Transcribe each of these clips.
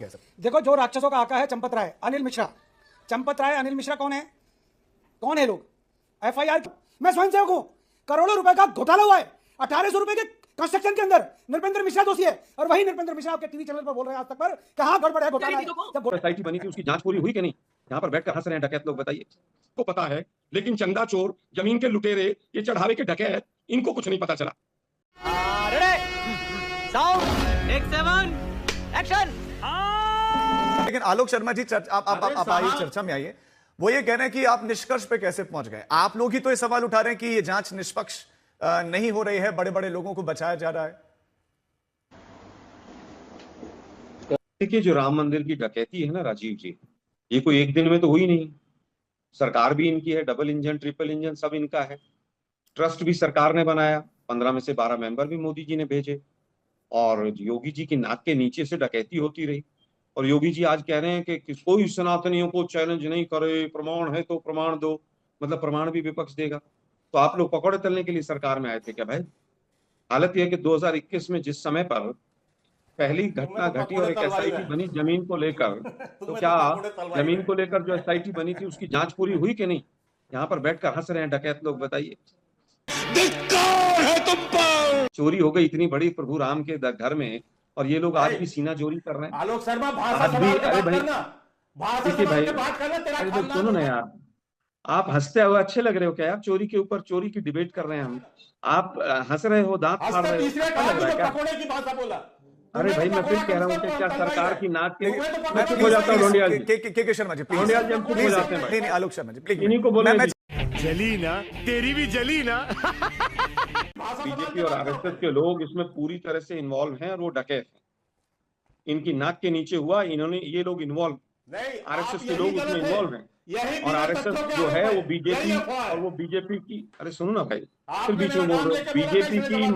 देखो, जो राक्षसों का आका है चंपत राय अनिल मिश्रा। चंपत राय अनिल मिश्रा कौन है? कौन है लोग? एफआईआर। मैं स्वयं सेवक हूं। करोड़ों रुपए का घोटाला हुआ है 1800 रुपए के कंस्ट्रक्शन के अंदर। नृपेंद्र मिश्रा दोषी है और वही नृपेंद्र मिश्रा आपके टीवी चैनल पर बोल रहे हैं आज तक पर कहां गड़बड़ है, घोटाला है। जब एसआईटी बनी थी उसकी जांच पूरी हुई कि नहीं? यहाँ पर बैठकर हंस रहे हैं डकैत लोग, बताइए। को पता है, लेकिन चंदा चोर, जमीन के लुटेरे, ये चढ़ावे के डकैत, इनको कुछ नहीं पता चला। लेकिन आलोक शर्मा जी आप आइए चर्चा में आइए। वो ये कह रहे हैं कि आप निष्कर्ष पे कैसे पहुंच गए? आप लोग ही तो ये सवाल उठा रहे हैं कि ये जांच निष्पक्ष नहीं हो रही है, बड़े बड़े लोगों को बचाया जा रहा है। देखिए, जो राम मंदिर की डकैती है ना राजीव जी, ये कोई एक दिन में तो हुई नहीं। सरकार भी इनकी है, डबल इंजन ट्रिपल इंजन सब इनका है। ट्रस्ट भी सरकार ने बनाया, 15 में से 12 मेंबर भी मोदी जी ने भेजे, और योगी जी की नाक के नीचे से डकैती होती रही। और योगी जी आज कह रहे हैं कि कोई सनातनियों को चैलेंज नहीं करे, प्रमाण है तो प्रमाण दो। मतलब प्रमाण भी विपक्ष देगा। तो आप लोग पकौड़े तलने के लिए सरकार में आए थे क्या भाई? हालत यह है कि 2021 में जिस समय पर पहली घटना घटी और एक एसआईटी बनी जमीन को लेकर, तो क्या जमीन को लेकर जो एसआईटी बनी थी उसकी जांच पूरी हुई कि नहीं? यहाँ पर बैठकर हंस रहे हैं डकैत लोग, बताइए। चोरी हो गई इतनी बड़ी प्रभु राम के घर में, और ये लोग आज भी सीना चोरी कर रहे हैं। आलोक शर्मा आज भी। अरे भाई, देखिए भाई, अरे तो सुनो ना यार, आप हंसते हुए अच्छे लग रहे हो क्या यार? चोरी के ऊपर चोरी की डिबेट कर रहे हैं हम, आप हंस रहे हो, दांत फाड़ रहे हो, अच्छा लग रहा है क्या? अरे भाई, मैं फिर कह रहा हूँ कि क्या सरकार की नाक के, मैं चुप हो जाता हूँ। लोंडियाल जी, के शर्मा जी, लोंडियाल जी हम चुप हो जाते हैं। नहीं आलोक शर्मा जी प्लीज, इन्हीं को बोलने जली ना, तेरी भी जली ना। बीजेपी और आरएसएस के लोग इसमें पूरी तरह से इन्वॉल्व हैं, और वो डकैत हैं। इनकी नाक के नीचे हुआ, इन्होंने, ये लोग इन्वॉल्व, आरएसएस के लोग उसमें इन्वॉल्व हैं। और आरएसएस जो है वो बीजेपी, और वो बीजेपी की, अरे सुनो ना भाई, फिर बीच में बोल रहे हो, बीजेपी की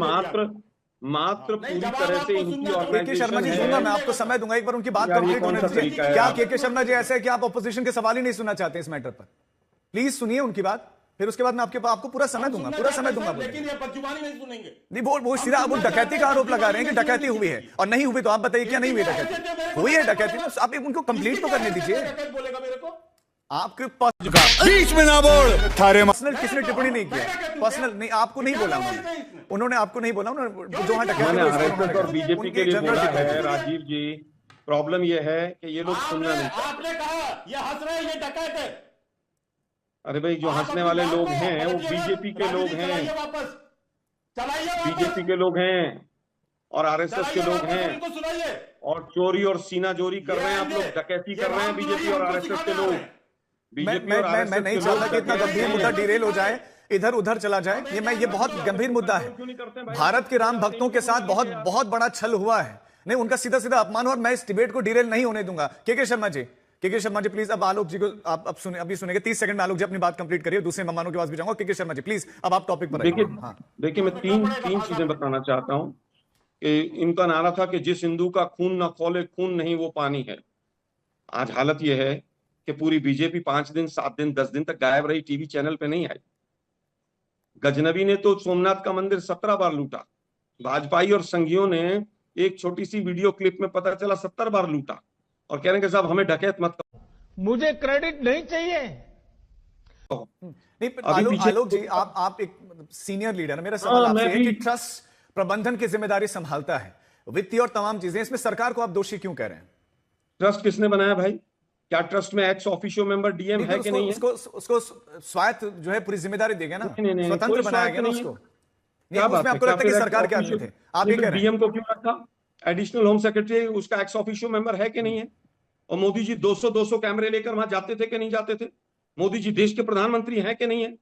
मात्र पूरी तरह से इनकी के शर्मा जी ऑर्गेनाइजेशन सुनना, मैं है। आपको समय दूंगा, एक बार उनकी बात यार, ये कंप्लीट कौन होने सा दीजिए। तरीका है क्या आप? के शर्मा जी ऐसा है कि आप ऑपोजिशन के सवाल ही नहीं सुनना चाहते इस मैटर पर? प्लीज सुनिए उनकी बात, फिर उसके बाद मैं आपको पूरा समय दूंगा, पूरा समय दूंगा। लेकिन ये बदजुबानी नहीं सुनेंगे। नहीं, वो सीधा वो डकैती का आरोप लगा रहे हैं कि डकैती हुई है, और नहीं हुई तो आप बताइए क्या नहीं हुई डकैती? हुई है डकैती, तो आप उनको कंप्लीट तो करने दीजिए। बोलेगा मेरे को आपके पास बीच में ना बोल, थारे पर्सनल किसी ने टिप्पणी नहीं किया, पर्सनल नहीं, आपको नहीं बोला उन्होंने आपको नहीं बोला, उन्होंने जो मैंने आरएसएस और बीजेपी के लिए बोला है राजीव जी। प्रॉब्लम यह है कि ये लोग सुनना नहीं चाहते। आपने कहा ये हंस रहे हैं, ये डकैत है। अरे भाई, जो हंसने वाले लोग हैं वो बीजेपी के लोग हैं, वापस चलाइए, बीजेपी के लोग हैं और आरएसएस के लोग हैं, सुनाइए। और चोरी और सीना चोरी कर रहे हैं आप लोग, डकैती कर रहे हैं बीजेपी और आरएसएस के लोग। मैं नहीं चाहता कि इतना गंभीर मुद्दा डिरेल हो जाए, इधर उधर चला जाए। ये बहुत गंभीर मुद्दा है। भारत के राम भक्तों के साथ बहुत बड़ा छल हुआ है, नहीं उनका सीधा सीधा अपमान, और मैं इस डिबेट को डिरेल नहीं होने दूंगा। के शर्मा जी प्लीज, अब आलोक जी को आप सुने, अभी सुनेंगे 30 सेकंड में आलोक जी अपनी बात कंप्लीट करिए, दूसरे मेहमानों के पास भी जाऊंगा। के शर्मा जी प्लीज, अब आप टॉपिक पर देखिए, मैं तीन चीजें बताना चाहता हूं कि इनका नारा था कि जिस हिंदू का खून ना खौले, खून नहीं वो पानी है। आज हालत यह है कि पूरी बीजेपी 5 दिन 7 दिन 10 दिन तक गायब रही, टीवी चैनल पे नहीं आई। गजनबी ने तो सोमनाथ का मंदिर 17 बार लूटा, वाजपेयी और संघियों ने एक छोटी सी वीडियो क्लिप में पता चला 70 बार लूटा, और कह रहे हैं कि साहब हमें डकैत मत करो। मुझे क्रेडिट नहीं चाहिए। नहीं, आलोक जी आप एक सीनियर लीडर है, मेरा सवाल आपसे है कि ट्रस्ट प्रबंधन की जिम्मेदारी संभालता है, वित्तीय और तमाम चीजें, इसमें सरकार को आप दोषी क्यों कह रहे हैं? ट्रस्ट किसने बनाया भाई? क्या ट्रस्ट में एक्स ऑफिशियो मेंबर डीएम है कि नहीं है? उसको स्वायत्त जो है पूरी जिम्मेदारी देगा ना, नहीं, स्वतंत्र बनाया गया ना उसको। क्या बात है? आपको लगता है कि सरकार के आदमी थे? आप ये कह रहे हैं डीएम को क्यों रखा? एडिशनल होम सेक्रेटरी उसका एक्स ऑफिशियो मेंबर है कि नहीं है? और मोदी जी 200 कैमरे लेकर वहां जाते थे कि नहीं जाते थे? मोदी जी देश के प्रधानमंत्री हैं कि नहीं है?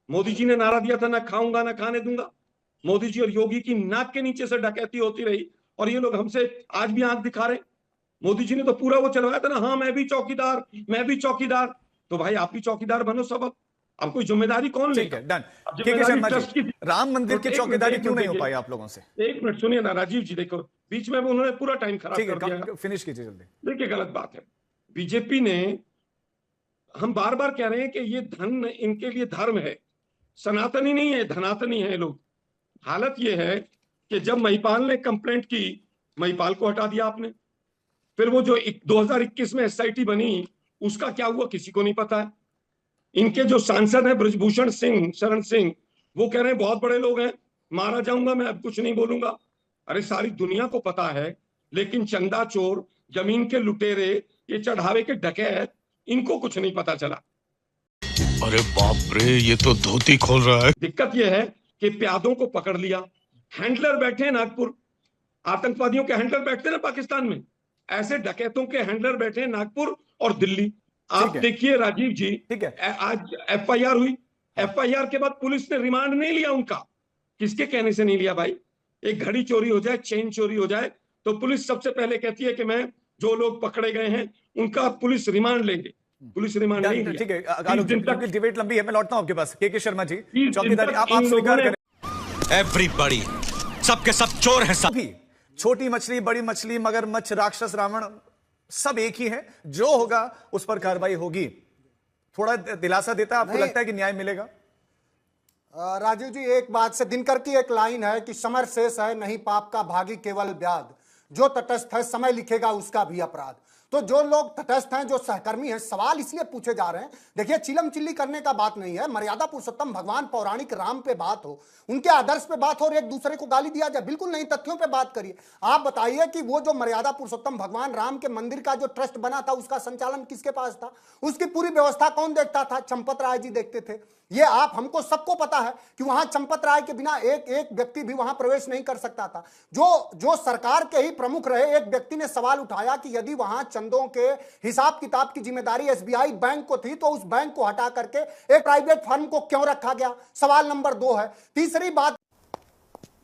मोदी जी ने नारा दिया था, ना खाऊंगा ना खाने दूंगा। मोदी जी और योगी की नाक के नीचे से डकैती होती रही, और ये लोग हमसे आज भी आंख दिखा रहे। मोदी जी ने तो पूरा वो चलवाया था ना, हाँ मैं भी चौकीदार, मैं भी चौकीदार। तो भाई आप भी चौकीदार बनो सब। अब कोई जिम्मेदारी कौन लेगा? डन। राम मंदिर की चौकीदारी क्यों नहीं हो पाई आप लोगों से? एक मिनट सुनिए ना राजीव जी, देखो बीच में उन्होंने पूरा टाइम खराब कर दिया। फिनिश कीजिए जल्दी। देखिए, गलत बात है। बीजेपी ने, हम बार बार कह रहे हैं कि ये धन इनके लिए धर्म है, सनातनी नहीं है, धनातनी है लोग। हालत ये है कि जब महिपाल ने कंप्लेंट की, महिपाल को हटा दिया आपने, फिर वो जो 2021 में एसआईटी बनी उसका क्या हुआ किसी को नहीं पता है। इनके जो सांसद हैं ब्रजभूषण सिंह, शरण सिंह, वो कह रहे हैं बहुत बड़े लोग हैं, मारा जाऊंगा मैं, अब कुछ नहीं बोलूंगा। अरे सारी दुनिया को पता है, लेकिन चंदा चोर, जमीन के लुटेरे, ये चढ़ावे के डकैत, इनको कुछ नहीं पता चला। अरे बाप रे, ये तो धोती खोल रहा है। दिक्कत यह है कि प्यादों को पकड़ लिया, हैंडलर बैठे हैं नागपुर, आतंकवादियों के हैंडलर बैठते हैं ना पाकिस्तान में, ऐसे डकैतों के हैंडलर बैठे हैं नागपुर और दिल्ली। आप देखिए राजीव जी, ठीक है, आज एफआईआर हुई, एफआईआर के बाद पुलिस ने रिमांड नहीं लिया उनका। किसके कहने से नहीं लिया भाई? एक घड़ी चोरी हो जाए, चेन चोरी हो जाए, तो पुलिस सबसे पहले कहती है कि मैं जो लोग पकड़े गए हैं उनका पुलिस रिमांड लेंगे। पुलिस रिमांड नहीं लिया। ठीक है आलोक जी, क्योंकि डिबेट लंबी है, मैं लौटता हूं आपके पास। के शर्मा जी, चौकीदारी आप स्वीकार करें। एवरीबॉडी, सबके सब चोर हैं सब। छोटी मछली, बड़ी मछली, मगरमच्छ, राक्षस, रावण, सब एक ही है। जो होगा उस पर कार्रवाई होगी। थोड़ा दिलासा देता है आपको? लगता है कि न्याय मिलेगा? राजीव जी, एक बात से दिनकर की एक लाइन है कि समर शेष है नहीं पाप का भागी केवल व्याध, जो तटस्थ है समय लिखेगा उसका भी अपराध। तो जो लोग तटस्थ हैं, जो सहकर्मी हैं, सवाल इसलिए पूछे जा रहे हैं। देखिए, चिलम चिल्ली करने का बात नहीं है। मर्यादा पुरुषोत्तम भगवान पौराणिक राम पे बात हो, उनके आदर्श पे बात हो और एक दूसरे को गाली दिया जाए, बिल्कुल नहीं। तथ्यों पे बात करिए। आप बताइए कि वो जो मर्यादा पुरुषोत्तम भगवान राम के मंदिर का जो ट्रस्ट बना था, उसका संचालन किसके पास था? उसकी पूरी व्यवस्था कौन देखता था? चंपत राय जी देखते थे। ये आप हमको सबको पता है कि वहां चंपत राय के बिना एक एक व्यक्ति भी वहां प्रवेश नहीं कर सकता था। जो सरकार के ही प्रमुख रहे, एक व्यक्ति ने सवाल उठाया कि यदि वहां चंदों के हिसाब किताब की जिम्मेदारी एसबीआई बैंक को थी, तो उस बैंक को हटा करके एक प्राइवेट फर्म को क्यों रखा गया? सवाल नंबर 2 है। तीसरी बात,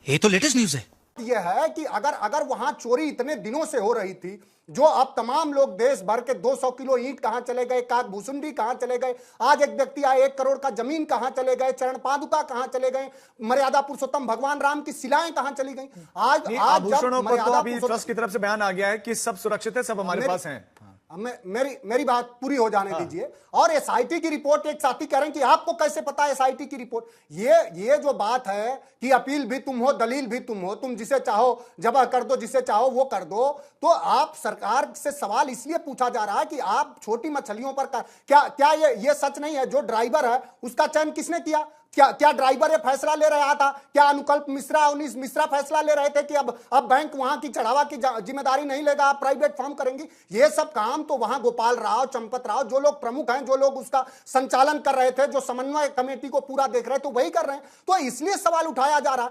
ये तो लेटेस्ट न्यूज़ है, यह है कि अगर वहां चोरी इतने दिनों से हो रही थी, जो अब तमाम लोग देश भर के 200 किलो ईंट कहां चले गए, काक भूसुंडी कहां चले गए, आज एक व्यक्ति आए 1 करोड़ का जमीन कहां चले गए, चरण पादुका कहां चले गए, मर्यादा पुरुषोत्तम भगवान राम की शिलाएं कहां चली गई? आज आभूषणों पर तो अभी ट्रस्ट की तरफ से बयान आ गया है कि सब सुरक्षित है, सब हमारे पास हैं। मेरी बात पूरी हो जाने दीजिए। और एसआईटी की रिपोर्ट, एक साथी कह रहे हैं कि आपको कैसे पता है एसआईटी की रिपोर्ट? ये जो बात है कि अपील भी तुम हो, दलील भी तुम हो, तुम जिसे चाहो जबह कर दो, जिसे चाहो वो कर दो। तो आप सरकार से सवाल इसलिए पूछा जा रहा है कि आप छोटी मछलियों पर क्या ये सच नहीं है? जो ड्राइवर है उसका चयन किसने किया? क्या ड्राइवर ये फैसला ले रहा था? क्या अनुकल्प मिश्रा, अवनीश मिश्रा फैसला ले रहे थे कि अब बैंक वहां की चढ़ावा की जिम्मेदारी नहीं लेगा, आप प्राइवेट फर्म करेंगी? ये सब काम तो वहां गोपाल राव, चंपत राव, जो लोग प्रमुख हैं, जो लोग उसका संचालन कर रहे थे, जो समन्वय कमेटी को पूरा देख रहे थे, तो वही कर रहे हैं। तो इसलिए सवाल उठाया जा रहा।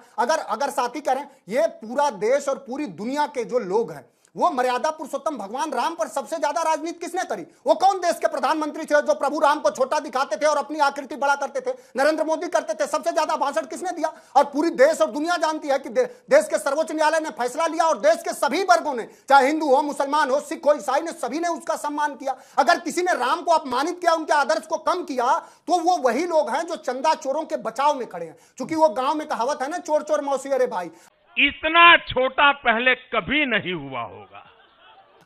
अगर साथी करें, ये पूरा देश और पूरी दुनिया के जो लोग हैं, वो मर्यादा पुरुषोत्तम भगवान राम पर सबसे ज्यादा राजनीति किसने करी? वो कौन देश के प्रधानमंत्री थे जो प्रभु राम को छोटा दिखाते थे और अपनी आकृति बड़ा करते थे? नरेंद्र मोदी करते थे। सबसे ज्यादा भाषण किसने दिया? और पूरी देश और दुनिया जानती है कि देश के सर्वोच्च न्यायालय ने फैसला लिया और देश के सभी वर्गों ने, चाहे हिंदू हो, मुसलमान हो, सिख हो, ईसाई, ने सभी ने उसका सम्मान किया। अगर किसी ने राम को अपमानित किया, उनके आदर्श को कम किया, तो वो वही लोग हैं जो चंदा चोरों के बचाव में खड़े हैं। क्योंकि वो गांव में कहावत है ना, चोर चोर मौसी अरे भाई। इतना छोटा पहले कभी नहीं हुआ होगा।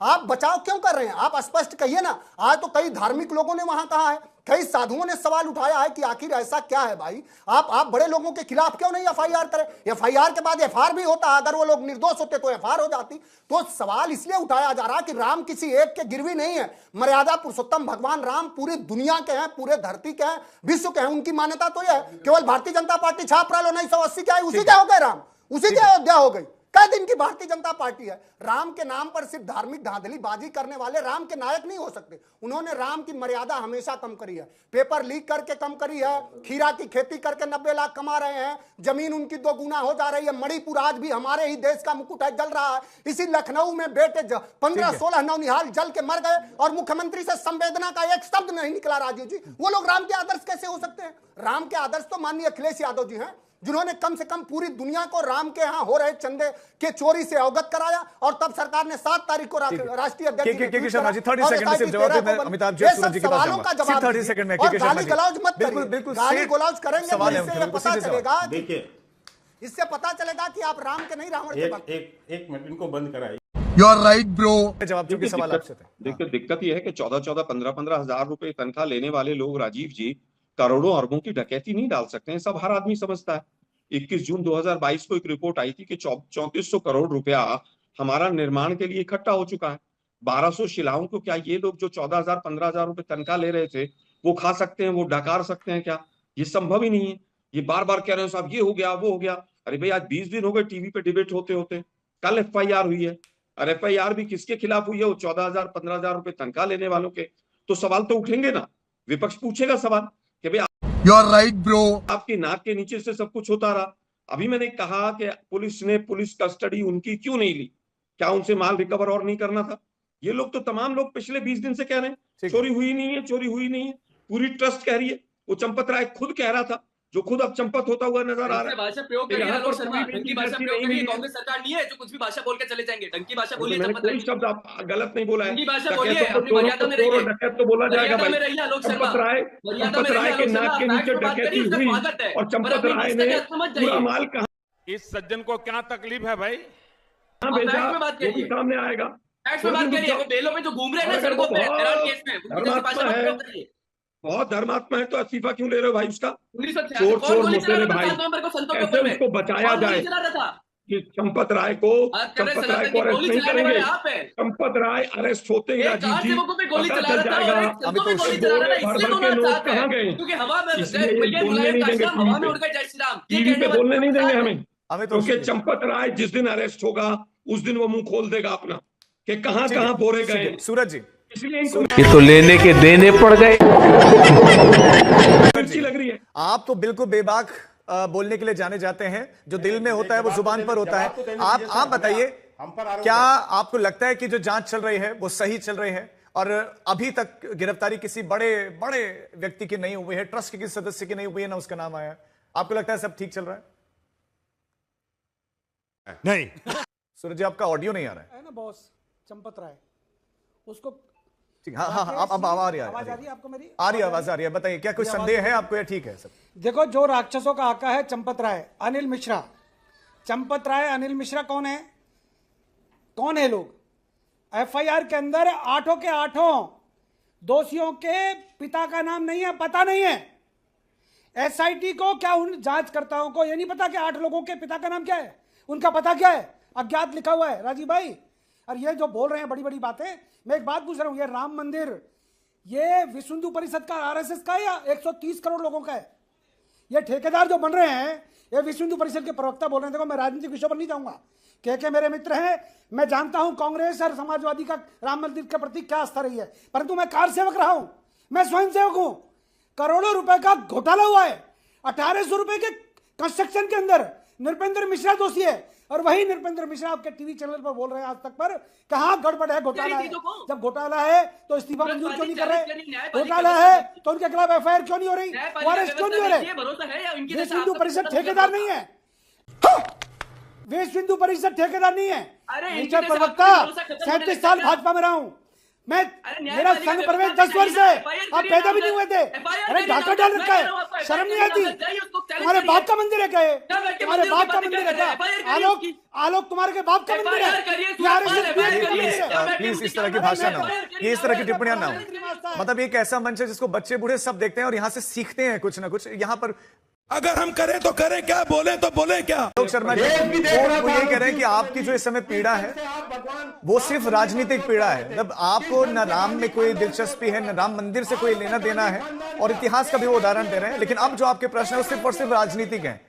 आप बचाव क्यों कर रहे हैं? आप स्पष्ट कहिए ना। आज तो कई धार्मिक लोगों ने वहां कहा है, कई साधुओं ने सवाल उठाया है कि आखिर ऐसा क्या है भाई? आप बड़े लोगों के खिलाफ क्यों नहीं एफआईआर करें? एफआईआर के बाद एफआर भी होता, अगर वो लोग निर्दोष होते तो एफआर हो जाती। तो सवाल इसलिए उठाया जा रहा है कि राम किसी एक के गिरवी नहीं है। मर्यादा पुरुषोत्तम भगवान राम पूरी दुनिया के हैं, पूरे धरती के हैं, विश्व के हैं। उनकी मान्यता तो यह है, केवल भारतीय जनता पार्टी छाप रहा 1980 क्या है, उसी क्या हो गए राम, उसी क्या अयोध्या हो गई। कई दिन की भारतीय जनता पार्टी है। राम के नाम पर सिर्फ धार्मिक धांधलीबाजी करने वाले राम के नायक नहीं हो सकते। उन्होंने राम की मर्यादा हमेशा कम करी है, पेपर लीक करके कम करी है, खीरा की खेती करके 90 लाख कमा रहे हैं, जमीन उनकी 2 गुना हो जा रही है। मणिपुर आज भी हमारे ही देश का मुकुट है, जल रहा है। इसी लखनऊ में बेटे 15-16 नौनिहाल जल के मर गए और मुख्यमंत्री से संवेदना का एक शब्द नहीं निकला। राजीव जी, वो लोग राम के आदर्श कैसे हो सकते हैं? राम के आदर्श तो माननीय अखिलेश यादव जी हैं, जिन्होंने कम से कम पूरी दुनिया को राम के यहां हो रहे चंदे के चोरी से अवगत कराया। और तब सरकार ने 7 तारीख को राष्ट्रीय अध्यक्ष अमिताभ जी गाली गलौज मत करिए, गाली गलौज करेंगे इससे पता चलेगा, इससे पता चलेगा कि आप राम के नहीं रावण के भक्त। एक मिनट इनको बंद कराइए। You are right bro. जवाब चूंकि सवाल आपसे थे। देखिए, दिक्कत यह है कि 14-14, 15-15 हजार रुपए तनख्वाह लेने वाले लोग राजीव जी करोड़ों अरबों की डकैती नहीं डाल सकते हैं। सब हर आदमी समझता है। 21 जून 2022 को एक रिपोर्ट आई थी कि 3400 करोड़ रुपया हमारा निर्माण के लिए इकट्ठा हो चुका है। 1200 शिलाओं को क्या ये लोग जो 14,000 15,000 रुपए तनख्वाह ले रहे थे वो खा सकते हैं, वो डकार सकते हैं क्या? ये संभव ही नहीं है। ये बार बार कह रहे हो साहब ये हो गया वो हो गया। अरे भाई आज 20 दिन हो गए टीवी पे डिबेट होते होते, कल FIR हुई है और FIR भी किसके खिलाफ हुई है? वो 14,000 15,000 रुपए तनख्वाह लेने वालों के। तो सवाल तो उठेंगे ना, विपक्ष पूछेगा सवाल कि भाई यू आर राइट ब्रो, आपकी नाक के नीचे से सब कुछ होता रहा। अभी मैंने कहा कि पुलिस ने पुलिस कस्टडी उनकी क्यों नहीं ली? क्या उनसे माल रिकवर और नहीं करना था? ये लोग तो तमाम लोग पिछले 20 दिन से कह रहे हैं चोरी हुई नहीं है, चोरी हुई नहीं है। पूरी ट्रस्ट कह रही है। वो चंपत राय खुद कह रहा था, जो खुद अब चंपत होता हुआ नजर आ रहा है। भाषा प्रयोग करिए आलोक शर्मा, ढंग भाषा प्रयोग करिए। कांग्रेस सरकार नहीं है जो कुछ भी भाषा बोल के चले जाएंगे। ढंग की भाषा बोलिए। मैंने कोई शब्द आप गलत नहीं बोला है। ढंग की भाषा बोलिए, अपनी मर्यादा में रहिए। डकैत तो बोला जाएगा भाई। चंपत राय के नाक के नीचे डकैती हुई और चंपत राय ने पूरा माल कहा, इस सज्जन को क्या तकलीफ है भाई? कहां भेजा वो भी सामने आएगा। फैक्ट्स में बात करिए। वो बेलों पे जो घूम रहे हैं ना सड़कों पे तेरान केस में, उनकी जैसी भाषा मत प्रयोग करिए। बहुत धर्मात्मा है तो इस्तीफा क्यों ले रहे हो भाई उसका? 1986 चोर कौन गोली चला मोटे रहा भाई, था 7 नवंबर को संतों के कैसे ऊपर में? उसको बचाया कौन जाए गोली चला रहा था? कि चंपत राय को बात कर रहे हैं, अरेस्ट गोली नहीं चलाने वाले करेंगे। आप हैं। चंपत राय अरेस्ट होते ही एक राजीव कार जी सेवकों पे गोली पता चला चल रहा था और जाएगा। एक संतों पे गोली चला रहा था। इसलिए भर दोनों के लोग साथ कहाँ हैं। गए? क्योंकि हवा में इसलिए भैया बोलने मुलायम नहीं का देंगे श्याम हवा में उड़ गए जय श्री राम। ये टीवी पे कहने बोलने नहीं देंगे वाले हमें, क्योंकि चंपत राय जिस दिन अरेस्ट होगा उस दिन वो मुंह खोल देगा अपना कि कहां कहां बोरे गए। सूरज जी, इसलिए इनको ये तो लेने के देने पड़ गए। अच्छी लग रही है। आप तो बिल्कुल बेबाक बोलने के लिए जाने जाते हैं। जो दिल में होता है वो जुबान पर होता है। आप बताइए, क्या आपको लगता है कि जो जांच चल रही है वो सही चल रही है और अभी तक गिरफ्तारी किसी बड़े बड़े व्यक्ति की नहीं हुई है, ट्रस्ट के किसी सदस्य की नहीं हुई है, ना उसका नाम आया? आपको लगता है सब ठीक चल रहा है? नहीं सूरज जी, आपका ऑडियो नहीं आ रहा है ना बॉस चंपत राय, उसको है। हाँ, अब आ रही है, आवाज आ रही है आपको मेरी? आ रही है, आवाज आ रही है। बताइए, क्या कोई संदेह है आपको या ठीक है सब? देखो, जो राक्षसों का आका है चंपत राय, अनिल मिश्रा। चंपत राय, अनिल मिश्रा कौन है? कौन है लोग? FIR के अंदर 8 के 8 दोषियों के पिता का नाम नहीं है, पता नहीं है। SIT को क्या उन जांचकर्ताओं को ये नहीं पता कि 8 लोगों के पिता का नाम क्या है? उनका पता क्या है? अज्ञात लिखा हुआ है राजीव भाई। और ये जो बोल रहे हैं बड़ी बड़ी बातें, मैं एक बात पूछ रहा हूं, ये राम मंदिर ये विश्व हिंदू परिषद का, RSS का है या 130 करोड़ लोगों का है? ये ठेकेदार जो बन रहे हैं ये विश्व हिंदू परिषद के प्रवक्ता बोल रहे हैं। देखो, मैं राजनीतिक विषयों पर नहीं जाऊंगा, के मेरे मित्र हैं, मैं जानता हूं कांग्रेस और समाजवादी का राम मंदिर के प्रति क्या आस्था रही है, परंतु मैं कार सेवक रहा हूं, मैं स्वयं सेवक हूं। करोड़ों रुपए का घोटाला हुआ है। 1800 रुपए के कंस्ट्रक्शन के अंदर नृपेंद्र मिश्रा दोषी है, और वही नृपेंद्र मिश्रा आपके टीवी चैनल पर बोल रहे हैं आज तक पर कहां गड़बड़ है, घोटाला है। जब घोटाला है तो इस्तीफा मंजूर क्यों नहीं कर रहे? घोटाला है तो उनके खिलाफ FIR क्यों नहीं हो रही? अरेस्ट क्यों नहीं हो रहे? विश्व हिंदू परिषद ठेकेदार नहीं है, विश्व हिंदू परिषद ठेकेदार नहीं है। नीचे प्रवक्ता 37 साल भाजपा में रहा हूं मैं, मेरा संघ प्रवेश 10 वर्ष है, आप पैदा भी नहीं हुए थे। अरे ढाका डाल रखा है, शर्म नहीं आती? तुम्हारे बाप का मंदिर है क्या? तुम्हारे बाप का मंदिर है क्या? आलोक तुम्हारे के बाप का मंदिर है? प्लीज इस तरह की भाषा ना हो, ये इस तरह की टिप्पणियां ना हो। मतलब एक ऐसा मंच है जिसको बच्चे बूढ़े सब देखते हैं और यहाँ से सीखते हैं कुछ ना कुछ। यहाँ पर अगर हम करें तो करें क्या, बोले तो बोले क्या? आलोक शर्मा जी, वो ये कह रहे हैं कि आपकी जो इस समय पीड़ा है वो सिर्फ राजनीतिक पीड़ा है। मतलब आपको न राम में कोई दिलचस्पी है, न राम मंदिर से कोई लेना देना है, और इतिहास का भी वो उदाहरण दे रहे हैं। लेकिन अब जो आपके प्रश्न है वो सिर्फ और सिर्फ राजनीतिक है।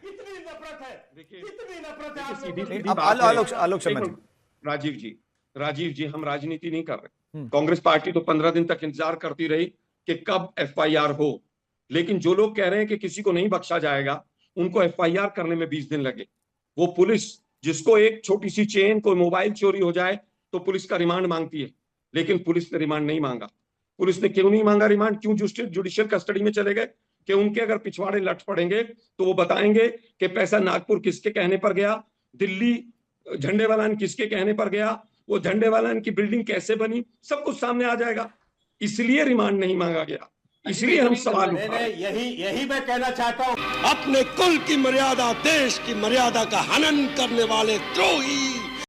आलोक शर्मा जी, राजीव जी, हम राजनीति नहीं कर रहे। कांग्रेस पार्टी तो 15 दिन तक इंतजार करती रही कि कब FIR हो, लेकिन जो लोग कह रहे हैं कि किसी को नहीं बख्शा जाएगा, उनको FIR करने में 20 दिन लगे। वो पुलिस जिसको एक छोटी सी चेन, कोई मोबाइल चोरी हो जाए तो पुलिस का रिमांड मांगती है, लेकिन पुलिस ने रिमांड नहीं मांगा। पुलिस ने क्यों नहीं मांगा रिमांड? क्यों जुडिशियल कस्टडी में चले गए? कि उनके अगर पिछवाड़े लट पड़ेंगे तो वो बताएंगे कि पैसा नागपुर किसके कहने पर गया, दिल्ली झंडेवालान किसके कहने पर गया, वो झंडेवालान की बिल्डिंग कैसे बनी, सब कुछ सामने आ जाएगा। इसलिए रिमांड नहीं मांगा गया, इसलिए हम सवाल उठा रहे हैं। यही मैं कहना चाहता हूं। अपने कुल की मर्यादा, देश की मर्यादा का हनन करने वाले द्रोही